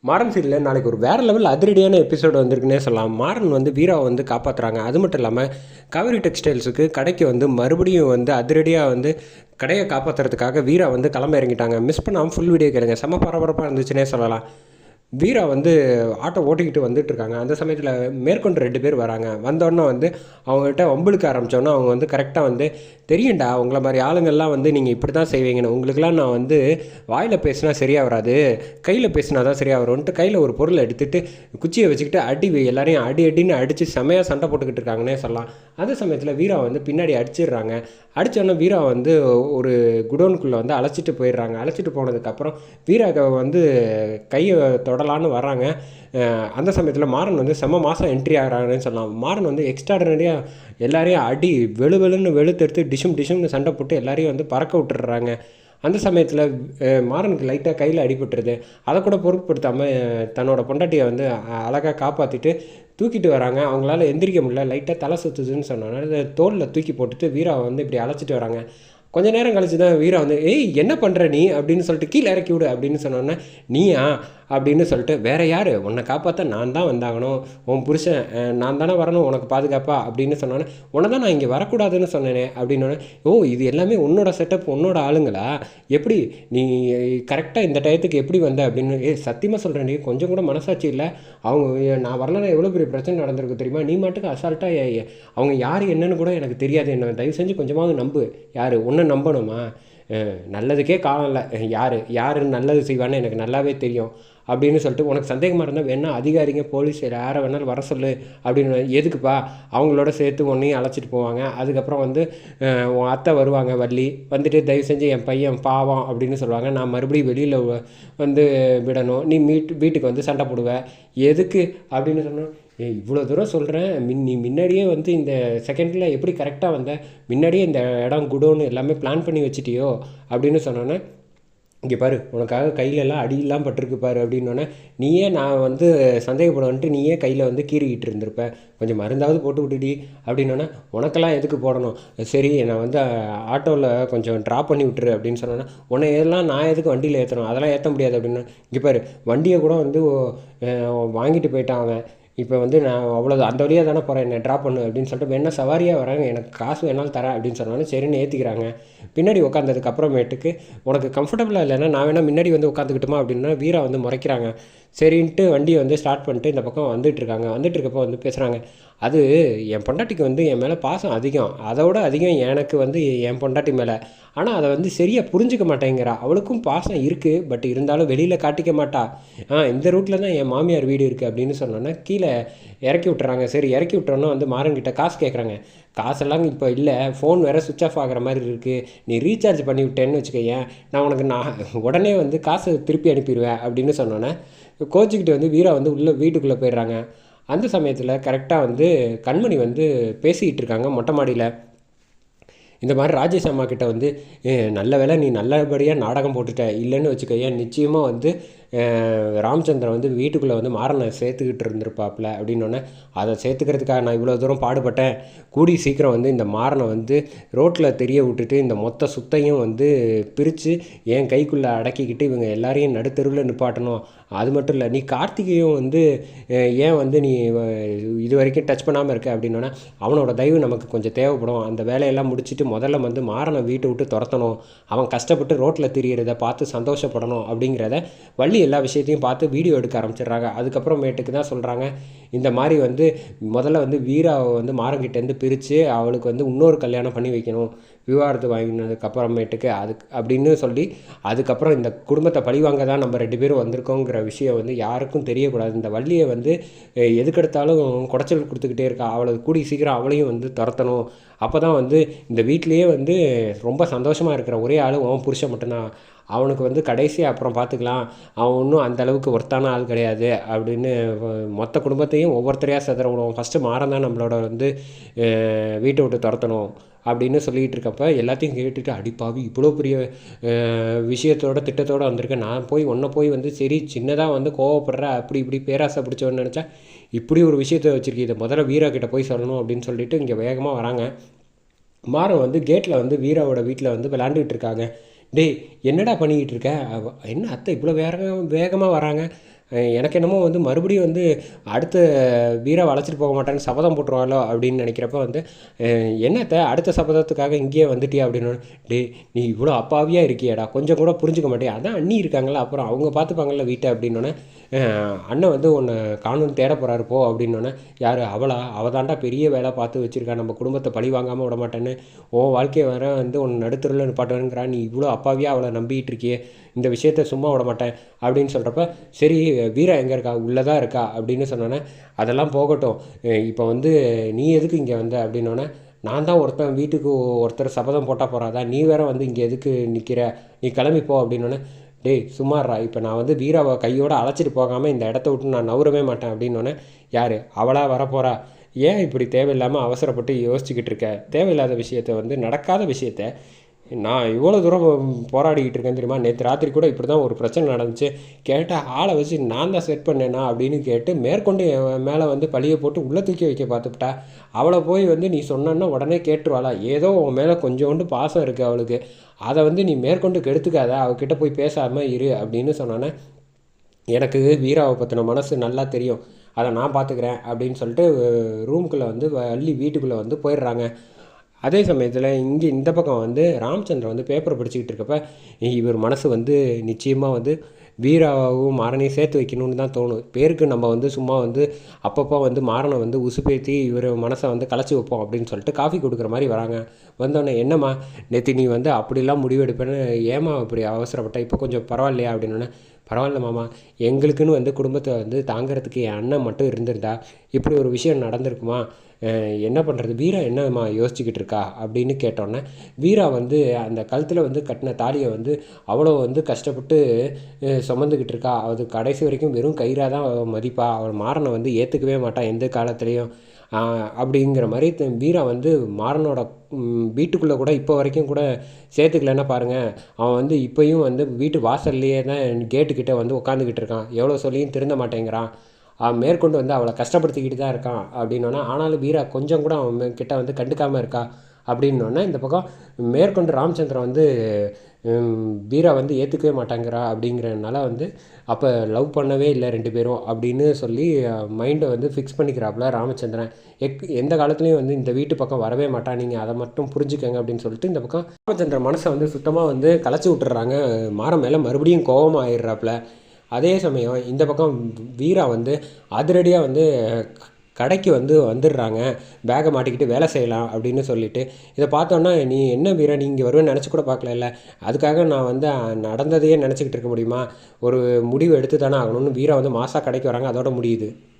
மாறன் சீரியலில் நாளைக்கு ஒரு வேறு லெவல் அதிரடியான எபிசோடு வந்திருக்குன்னே சொல்லலாம். மாறன் வந்து வீராவை வந்து காப்பாற்றுறாங்க. அது மட்டும் இல்லாமல் காவேரி டெக்ஸ்டைல்ஸுக்கு கடைக்கு வந்து மறுபடியும் வந்து அதிரடியாக வந்து கடையை காப்பாற்றுறதுக்காக வீரா வந்து கிளம்ப இறங்கிட்டாங்க. மிஸ் பண்ணாமல் ஃபுல் வீடியோ கேளுங்க. செம்ம பரபரப்பாக இருந்துச்சுன்னே சொல்லலாம். வீரா வந்து ஆட்டோ ஓட்டிக்கிட்டு வந்துட்டுருக்காங்க. அந்த சமயத்தில் மேற்கொண்டு 2 பேர் வராங்க. வந்தோடனே வந்து அவங்ககிட்ட வம்பிழுக்க ஆரம்பித்தோன்னே அவங்க வந்து கரெக்டாக வந்து தெரியும்டா உங்களை மாதிரி ஆளுங்கள்லாம் வந்து நீங்கள் இப்படி தான் செய்வீங்கன்னு. உங்களுக்கெல்லாம் நான் வந்து வாயில் பேசினா சரியாக வராது, கையில் பேசினா தான் சரியாக வரும்ன்ட்டு கையில் ஒரு பொருளை எடுத்துகிட்டு குச்சியை வச்சுக்கிட்டு எல்லாரையும் அடின்னு அடித்து செமையாக சண்டை போட்டுக்கிட்டு இருக்காங்கன்னே சொல்லலாம். அந்த சமயத்தில் வீரா வந்து பின்னாடி அடிச்சிடுறாங்க. அடித்தோடனே வீரா வந்து ஒரு குடோனுக்குள்ளே வந்து அழைச்சிட்டு போயிடுறாங்க. அழைச்சிட்டு போனதுக்கப்புறம் வீராவை வந்து கையை தொடலான்னு வராங்க. அந்த சமயத்தில் மாறன் வந்து செம்ம மாதம் என்ட்ரி ஆகிறாங்கன்னு சொல்லலாம். மாறன் வந்து எக்ஸ்ட்ராடனரியாக எல்லாரையும் அடி வெளுன்னு வெளுத்தெடுத்து டிஷும்னு சண்டை போட்டு எல்லாரையும் வந்து பறக்க விட்டுடுறாங்க. அந்த சமயத்தில் மாறனுக்கு லைட்டாக கையில் அடிபட்டுருது. அதை கூட பொருட்படுத்தாமல் தன்னோட பொண்டாட்டியை வந்து அழகாக காப்பாற்றிட்டு தூக்கிட்டு வராங்க. அவங்களால எந்திரிக்க முடியல, லைட்டாக தலை சுற்றுதுன்னு சொன்னாங்க. தோளில் தூக்கி போட்டுட்டு வீராவை வந்து இப்படி அழைச்சிட்டு வராங்க. கொஞ்ச நேரம் கழிச்சு தான் வீரா வந்து ஏய் என்ன பண்ணுற நீ அப்படின்னு சொல்லிட்டு கீழே இறக்கி விடு அப்படின்னு சொன்னோன்னே நீயா அப்படின்னு சொல்லிட்டு வேறு யார் உன்னை காப்பாற்ற நான் தான் வந்தாகணும், உன் புருஷன் நான் தானே வரணும் உனக்கு பாதுகாப்பா அப்படின்னு சொன்னோன்னே உன்னை தான் நான் இங்கே வரக்கூடாதுன்னு சொன்னேனே அப்படின்னோடனே ஓ இது எல்லாமே உன்னோட செட்டப் உன்னோட ஆளுங்களா, எப்படி நீ கரெக்டாக இந்த டயத்துக்கு எப்படி வந்த அப்படின்னு. சத்தியமாக சொல்கிறேன் நீ கொஞ்சம் கூட மனசாட்சி இல்லை. அவங்க நான் வரலன்னா எவ்வளோ பெரிய பிரச்சனை நடந்திருக்கு தெரியுமா, நீ மட்டுக்கு அசால்ட்டாக அவங்க யார் என்னன்னு கூட எனக்கு தெரியாது, என்ன தயவு செஞ்சு கொஞ்சமாவது நம்பு. யார் ஒன்று நம்பணுமா, நல்லதுக்கே காலம் இல்லை, யார் நல்லது செய்வான்னு எனக்கு நல்லாவே தெரியும் அப்படின்னு சொல்லிட்டு உனக்கு சந்தேகமாக இருந்தால் வேணால் அதிகாரிங்க போலீஸ் யாரை வேணாலும் வர சொல்லு அப்படின்னு. எதுக்குப்பா அவங்களோட சேர்த்து ஒன்றையும் அழைச்சிட்டு போவாங்க. அதுக்கப்புறம் வந்து உன் அத்தை வருவாங்க, வள்ளி வந்துட்டு தயவு செஞ்சு என் பையன் பாவம் அப்படின்னு சொல்லுவாங்க. நான் மறுபடியும் வெளியில் வந்து விடணும், நீ வீட்டுக்கு வந்து சண்டை போடுவேன் எதுக்கு அப்படின்னு சொன்னோம். இவ்வளோ தூரம் சொல்கிறேன், நீ முன்னாடியே வந்து இந்த செகண்டில் எப்படி கரெக்டாக வந்த, முன்னாடியே இந்த இடம் குடோன்னு எல்லாமே பிளான் பண்ணி வச்சிட்டியோ அப்படின்னு சொன்னோன்னே இங்கே பாரு உனக்காக கையிலெல்லாம் அடியெல்லாம் பட்டிருக்கு பாரு அப்படின்னோடனே நீயே நான் வந்து சந்தேகப்படுவேன்ட்டு நீயே கையில் வந்து கீறிக்கிட்டு இருந்திருப்பேன், கொஞ்சம் மருந்தாவது போட்டு விட்டுடி அப்படின்னோடனே உனக்கெல்லாம் எதுக்கு போடணும், சரி நான் வந்து ஆட்டோவில் கொஞ்சம் ட்ராப் பண்ணி விட்டுரு அப்படின்னு சொன்னோன்னே உன்னை எல்லாம் நான் எதுக்கு வண்டியில் ஏற்றணும், அதெல்லாம் ஏற்ற முடியாது அப்படின்னா இங்கே பாரு வண்டியை கூட வந்து வாங்கிட்டு போயிட்டான் அவன், இப்போ வந்து நான் அவ்வளோ அந்த வழியாக தானே போகிறேன், என்னை ட்ராப் பண்ணு அப்படின்னு சொல்லிட்டு வேணா சவாரியாக வராங்க, எனக்கு காசு வேணாலும் தரேன் அப்படின்னு சொன்னாலும் சரின்னு ஏற்றிக்கிறாங்க. பின்னாடி உட்காந்ததுக்கு அப்புறமேட்டுக்கு உனக்கு கம்ஃபர்டபுளாக இல்லைன்னா நான் வேணால் முன்னாடி வந்து உட்காந்துக்கிட்டுமா அப்படின்னா வீரா வந்து முறைக்கிறாங்க. சரின்ட்டு வண்டியை வந்து ஸ்டார்ட் பண்ணிட்டு இந்த பக்கம் வந்துட்டுருக்காங்க. வந்துட்டுருக்கப்போ வந்து பேசுகிறாங்க, அது என் பொண்டாட்டிக்கு வந்து என் மேலே பாசம் அதிகம், அதோட அதிகம் எனக்கு வந்து என் பொண்டாட்டி மேலே, ஆனால் அதை வந்து சரியாக புரிஞ்சிக்க மாட்டேங்கிறா, அவளுக்கும் பாசம் இருக்குது பட் இருந்தாலும் வெளியில் காட்டிக்க மாட்டா, இந்த ரூட்டில் தான் என் மாமியார் வீடு இருக்குது அப்படின்னு சொன்னோன்னா கீழே இறக்கி விட்டுறாங்க. சரி இறக்கி விட்டோன்னா வந்து மாறன்கிட்ட காசு கேட்குறாங்க. காசெல்லாம் இப்போ இல்லை, ஃபோன் வேறு சுவிட்ச் ஆஃப் ஆகிற மாதிரி இருக்குது, நீ ரீசார்ஜ் பண்ணி விட்டேன்னு வச்சுக்கேன், நான் உடனே வந்து காசை திருப்பி அனுப்பிடுவேன் அப்படின்னு சொன்னோன்னே கோச்சிக்கிட்டு வந்து வீரா வந்து வீட்டுக்குள்ளே போயிடுறாங்க. அந்த சமயத்தில் கரெக்டாக வந்து கண்மணி வந்து பேசிக்கிட்டு இருக்காங்க மொட்டை மாடியில். இந்த மாதிரி ராஜேஷ் அம்மா கிட்ட வந்து நல்ல வேளை நீ நல்லபடியாக நாடகம் போட்டுட்ட, இல்லைன்னு வச்சுக்கோயேன் நிச்சயமாக வந்து ராமச்சந்திரன் வந்து வீட்டுக்குள்ளே வந்து மாறனை சேர்த்துக்கிட்டு இருந்திருப்பாப்புல அப்படின்னோடனே அதை சேர்த்துக்கிறதுக்காக நான் இவ்வளோ தூரம் பாடுபட்டேன், கூடி சீக்கிரம் வந்து இந்த மாறனை வந்து ரோட்டில் தெரிய விட்டுட்டு இந்த மொத்த சுத்தையும் வந்து பிரித்து என் கைக்குள்ளே அடக்கிக்கிட்டு இவங்க எல்லாரையும் நடுத்தெருவில் நிப்பாட்டணும். அது மட்டும் இல்லை, நீ கார்த்திகையும் வந்து ஏன் வந்து நீ இது வரைக்கும் டச் பண்ணாமல் இருக்க அப்படின்னோன்னா அவனோட தயவு நமக்கு கொஞ்சம் தேவைப்படும், அந்த வேலையெல்லாம் முடிச்சுட்டு முதல்ல வந்து மாறனை வீட்டை விட்டு துரத்தணும், அவன் கஷ்டப்பட்டு ரோட்டில் திரியிறதை பார்த்து சந்தோஷப்படணும் அப்படிங்கிறத வள்ளி எல்லா விஷயத்தையும் பார்த்து வீடியோ எடுக்க ஆரம்பிச்சிடுறாங்க. அதுக்கப்புறமேட்டுக்கு தான் சொல்கிறாங்க, இந்த மாதிரி வந்து முதல்ல வந்து வீராவை வந்து மாறங்கிட்டேருந்து பிரித்து அவளுக்கு வந்து இன்னொரு கல்யாணம் பண்ணி வைக்கணும், விவாகரத்து வாங்கினதுக்கப்புறமேட்டுக்கு அப்படின்னு சொல்லி அதுக்கப்புறம் இந்த குடும்பத்தை பழிவாங்க தான் நம்ம 2 பேரும் வந்திருக்கோங்கிற விஷயம் வந்து யாருக்கும் தெரியக்கூடாது. இந்த வள்ளியை வந்து எதுக்கெடுத்தாலும் குடைச்சல் கொடுத்துக்கிட்டே இருக்கா, அவளை கூடி சீக்கிரம் அவளையும் வந்து துரத்தணும், அப்போ தான் வந்து இந்த வீட்டிலையே வந்து ரொம்ப சந்தோஷமாக இருக்கிற ஒரே ஆள் உன் புருஷன் மட்டும்தான், அவனுக்கு வந்து கடைசியாக அப்புறம் பார்த்துக்கலாம், அவன் ஒன்றும் அந்தளவுக்கு ஒர்த்தான ஆள் கிடையாது அப்படின்னு மொத்த குடும்பத்தையும் ஒவ்வொருத்தரையாக செதற விடுவோம், ஃபஸ்ட்டு மாறன் தான் நம்மளோட வந்து வீட்டை விட்டு துரத்தணும் அப்படின்னு சொல்லிகிட்டு இருக்கப்போ எல்லாத்தையும் கேட்டுட்டு அடிப்பாவி இவ்வளோ பெரிய விஷயத்தோட திட்டத்தோடு வந்திருக்கேன், நான் ஒன்றை போய் வந்து சரி சின்னதாக வந்து கோவப்படுற அப்படி இப்படி பேராசை பிடிச்சவன்னு நினச்சா இப்படி ஒரு விஷயத்தை வச்சுருக்கு, இதை முதல்ல வீரா கிட்ட போய் சொல்லணும் அப்படின்னு சொல்லிட்டு இங்கே வேகமாக வராங்க. மாறன் வந்து கேட்டில் வந்து வீராவோட வீட்டில் வந்து விளாண்டுக்கிட்டு இருக்காங்க. டேய் என்னடா பண்ணிக்கிட்டு இருக்க, என்ன அத்தை இவ்வளோ வேகமாக வராங்க, எனக்கு என்னமோ வந்து மறுபடியும் வந்து அடுத்த வீராவை அழைச்சிட்டு போக மாட்டேன்னு சபதம் போட்டுருவாளோ அப்படின்னு நினைக்கிறப்ப வந்து என்னத்த அடுத்த சபதத்துக்காக இங்கேயே வந்துட்டியா அப்படின்னு. டே நீ இவ்வளோ அப்பாவியாக இருக்கியேடா, கொஞ்சம் கூட புரிஞ்சுக்க மாட்டேன், அதான் அண்ணி இருக்காங்களா அப்புறம் அவங்க பார்த்துப்பாங்கள்ல வீட்டை அப்படின்னோடனே அண்ணன் வந்து உன்னை காணும் தேட போகிறாரு போ அப்படின்னோடனே யார் அவளா, அவள் தாண்டா பெரிய வேலை பார்த்து வச்சுருக்கா, நம்ம குடும்பத்தை பழி வாங்காமல் விட மாட்டேன்னு உன் வாழ்க்கையை வேற வந்து உன் நடுத்தருவில் நிப்பாட்டுவேங்கிறா, நீ இவ்வளோ அப்பாவியாக அவளை நம்பிக்கிட்டு இருக்கியே, இந்த விஷயத்த சும்மா விட மாட்டேன் அப்படின்னு சொல்கிறப்ப சரி வீரா எங்கே இருக்கா, உள்ளே தான் இருக்கா அப்படின்னு சொன்னோன்னே அதெல்லாம் போகட்டும், இப்போ வந்து நீ எதுக்கு இங்கே வந்த அப்படின்னோடனே நான் தான் ஒருத்தன் வீட்டுக்கு ஒருத்தர் சபதம் போட்டால் போகிறாதா, நீ வேற வந்து இங்கே எதுக்கு நிற்கிற, நீ கிளம்பிப்போ அப்படின்னோடனே டேய் சும்மாறா, இப்போ நான் வந்து வீராவை கையோடு அழைச்சிட்டு போகாமல் இந்த இடத்த விட்டு நான் நவுறவே மாட்டேன் அப்படின்னோடனே யார் அவளா வரப்போகிறா, ஏன் இப்படி தேவையில்லாமல் அவசரப்பட்டு யோசிச்சுக்கிட்டு இருக்க, தேவையில்லாத விஷயத்த வந்து நடக்காத விஷயத்த நான் இவ்வளோ தூரம் போராடிக்கிட்டு இருக்கேன் தெரியுமா, நேற்று ராத்திரி கூட இப்படி தான் ஒரு பிரச்சனை நடந்துச்சு, கேட்டால் ஆளை வச்சு நான் தான் செட் பண்ணேனா அப்படின்னு கேட்டு மேற்கொண்டு என் மேலே வந்து பழியை போட்டு உள்ளே தூக்கி வைக்க பார்த்துக்கிட்டா, அவளை போய் வந்து நீ சொன்னா உடனே கேட்டுருவாளா, ஏதோ உன் மேலே கொஞ்சோண்டு பாசம் இருக்குது அவளுக்கு, அதை வந்து நீ மேற்கொண்டு கெடுத்துக்காத, அவகிட்ட போய் பேசாமல் இரு அப்படின்னு சொன்னானே எனக்கு வீராவை பற்றின மனசு நல்லா தெரியும், அதை நான் பார்த்துக்கிறேன் அப்படின்னு சொல்லிட்டு ரூமுக்குள்ளே வந்து வள்ளி வீட்டுக்குள்ளே வந்து போயிடுறாங்க. அதே சமயத்தில் இங்கே இந்த பக்கம் வந்து ராமச்சந்திரன் வந்து பேப்பரை படிச்சுக்கிட்டு இருக்கப்ப இவர் மனசு வந்து நிச்சயமாக வந்து வீராவும் மாறனையும் சேர்த்து வைக்கணும்னு தான் தோணும். பேருக்கு நம்ம வந்து சும்மா வந்து அப்பப்போ வந்து மாறனை வந்து உசுப்பேற்றி இவர் மனசை வந்து கலைச்சி வைப்போம் அப்படின்னு சொல்லிட்டு காஃபி கொடுக்குற மாதிரி வராங்க. வந்தோடனே என்னம்மா நேற்று நீ வந்து அப்படிலாம் முடிவெடுப்பேன்னு ஏமா அப்படி அவசரப்பட்ட, இப்போ கொஞ்சம் பரவாயில்லையா அப்படின்னோடனே பரவாயில்ல மாமா, எங்களுக்குன்னு வந்து குடும்பத்தை வந்து தாங்கிறதுக்கு என் அண்ணன் மட்டும் இருந்திருந்தா இப்படி ஒரு விஷயம் நடந்திருக்குமா, என்ன பண்ணுறது, வீரா என்னம்மா யோசிச்சுக்கிட்டு இருக்கா அப்படின்னு கேட்டோன்னே வீரா வந்து அந்த கழுத்தில் வந்து கட்டின தாலியை வந்து அவ்வளோ வந்து கஷ்டப்பட்டு சுமந்துக்கிட்டு இருக்கா, அது கடைசி வரைக்கும் வெறும் கயிறாக தான் மதிப்பா, அவள் மாறனை வந்து ஏற்றுக்கவே மாட்டான் எந்த காலத்துலேயும் அப்படிங்கிற மாதிரி வீரா வந்து மாறனோட வீட்டுக்குள்ளே கூட இப்போ வரைக்கும் கூட சேர்த்துக்கலன்னா பாருங்கள், அவன் வந்து இப்போயும் வந்து வீட்டு வாசல்லையே தான் கேட்டுக்கிட்ட வந்து உட்காந்துக்கிட்டு இருக்கான், எவ்வளோ சொல்லியும் திருந்த மாட்டேங்கிறான், அவன் மேற்கொண்டு வந்து அவளை கஷ்டப்படுத்திக்கிட்டு தான் இருக்கான் அப்படின்னோன்னா, ஆனாலும் வீரா கொஞ்சம் கூட அவன் கிட்ட வந்து கண்டுக்காமல் இருக்கா அப்படின்னோடனே இந்த பக்கம் மேற்கொண்டு ராமச்சந்திரன் வந்து வீரா வந்து ஏற்றுக்கவே மாட்டாங்கிறா அப்படிங்கிறனால வந்து அப்போ லவ் பண்ணவே இல்லை ரெண்டு பேரும் அப்படின்னு சொல்லி மைண்டை வந்து ஃபிக்ஸ் பண்ணிக்கிறாப்புல ராமச்சந்திரன். எந்த காலத்துலேயும் வந்து இந்த வீட்டு பக்கம் வரவே மாட்டான், நீங்கள் அதை மட்டும் புரிஞ்சுக்கங்க அப்படின்னு சொல்லிட்டு இந்த பக்கம் ராமச்சந்திரன் மனசை வந்து சுத்தமாக வந்து கலைச்சி விட்டுறாங்க. மாறன் மேலே மறுபடியும் கோபமாக ஆயிடுறாப்புல. அதே சமயம் இந்த பக்கம் வீரா வந்து அதிரடியாக வந்து கடைக்கு வந்து வந்துடுறாங்க, பேகை மாட்டிக்கிட்டு வேலை செய்யலாம் அப்படின்னு சொல்லிட்டு. இதை பார்த்தோன்னா நீ என்ன வீரா நீ இங்கே வருவேன்னு நினச்சி கூட பார்க்கல, அதுக்காக நான் வந்து நடந்ததையே நினச்சிக்கிட்டு இருக்க முடியுமா, ஒரு முடிவு எடுத்து தானே ஆகணும்னு வீரா வந்து மாசா கடைக்கு வராங்க, அதோட முடியுது.